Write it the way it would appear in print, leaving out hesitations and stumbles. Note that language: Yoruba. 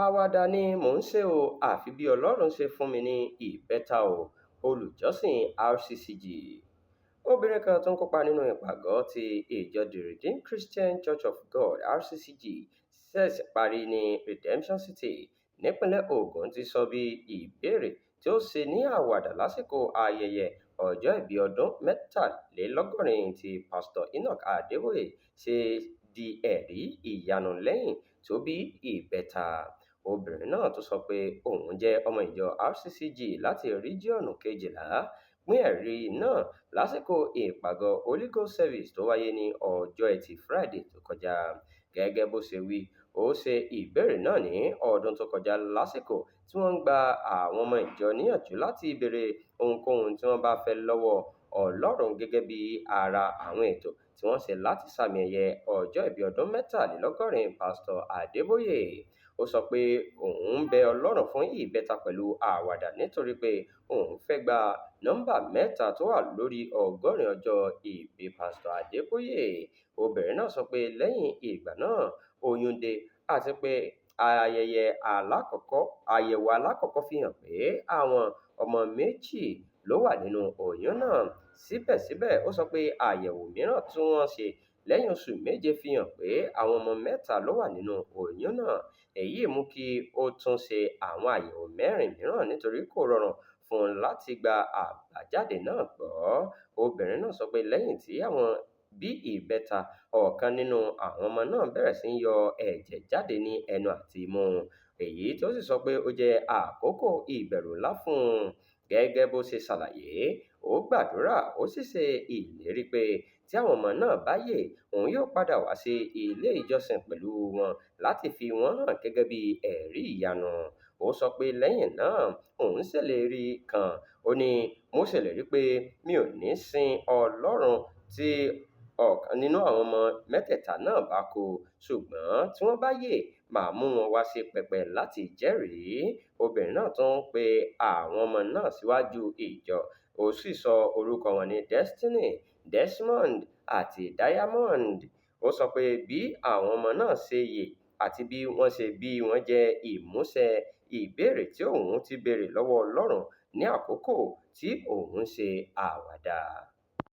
Àwàdà ni mò ń ṣe o, àfi bí Ọlọ́run ṣe fún mi ní ìbẹ́ta o. Olùjọ́sìn RCCG. Obìnrin kan tó ń kópa nínú ìpàgọ́ ti ìjọ The Redeemed Christian Church of God RCCG ṣẹ̀ṣẹ̀ parí ní Redemption City nípínlẹ̀ Ògùn ti sọ bí ìbéèrè tí ó ṣe ní àwàdà lásìkò ayẹyẹ ọjọ́ ìbí ọdún 83 ti Pásítọ̀ Enoch Adébóyè ṣe di ẹ̀rí ìyanu lẹ́yìn tó bí ìbẹ́ta. Obìnrin náà tó sọ pé òun jẹ́ ọmọ ìjọ RCCG láti Ríjíọ̀nù 12 pín ẹ̀rí náà lásìkò ìpàgọ́ Holy Ghost Service tó wáyé ní ọjọ́ Ẹtì Friday tó kọjá. Gẹ́gẹ́ bó ṣe wí, ó ṣe ìbéèrè náà ní ọdún tó kọjá lásìkò tí wọ́n ń gba àwọn ọmọ ìjọ níyànjú láti béèrè ohunkóhun tí wọ́n bá fẹ́ lọ́wọ́ Ọlọ́run gẹ́gẹ́ bí ara àwọn ètò tí wọ́n ṣe láti sàmì ẹ̀yẹ ọjọ́ ìbí ọdún 83 Pásítọ̀ Adébóyè. Ó sọ pé òun ń bẹ Ọlọ́run fún ìbẹ́ta pẹ̀lú àwàdà nítorí pé òun fẹ́ gba nọ́mbà 3 tó wà lórí 100 ọjọ́ ìbí Pásítọ̀ Adébóyè. Obìnrin náà sọ pé lẹ́yìn ìgbà náà oyún dé àti pé àyẹ̀wò alákọ̀ọ́kọ́ fi hàn pé àwọn ọmọ méjì ló wà nínú oyún náà. Síbẹ̀síbẹ̀, ó sọ pé àyẹ̀wò mìíràn tí wọ́n ṣe lẹ́yìn oṣù méje fi hàn pé àwọn ọmọ 3 ló wà nínú oyún náà. Èyí mú kí ó tún ṣe àwọn àyẹ̀wò 4 mìíràn nítorí kò rọrùn fún un láti gba àbájáde náà gbọ́. Obìnrin náà sọ pé lẹ́yìn tí àwọn bí ìbẹ́ta, ọ̀kan nínú àwọn ọmọ náà bẹ̀rẹ̀ sí í yọ ẹ̀jẹ̀ jáde ní ẹnu àti imú, èyí tó sì sọ pé ó jẹ́ àkókò ìbẹ̀rù ńlá fún un. Gẹ́gẹ́ bó ṣe ṣàlàyé, ó gbàdúrà ó sì ṣe ìlérí pé tí àwọn ọmọ náà bá yè, òun yóò padà wá sí ilé ìjọsìn pẹ̀lú wọn láti fi wọ́n hàn gẹ́gẹ́ bí ẹ̀rí ìyanu. Ó sọ pé lẹ́yìn náà òun ṣèlérí kan, ó ní, "Mo ṣèlérí pé mi ò ní sin Ọlọ́run tí ọ̀kan nínú àwọn ọmọ mẹ́tẹ̀ẹ̀ta náà bá kú, ṣùgbọ́n tí wọ́n bá yè, màá mú wọn wá sí pẹpẹ láti jẹ́rìí." Obìnrin náà tún pe àwọn ọmọ náà síwájú ìjọ, ó sì sọ orúkọ wọn ní Destiny, Desmond àti Diamond. Ó sọ pé bí àwọn ọmọ náà ṣe yè àti bí wọ́n ṣe bí wọ́n jẹ́ ìmúṣẹ ìbéèrè tí òun ti béèrè lọ́wọ́ Ọlọ́run ní àkókò tí òun ṣe àwàdà.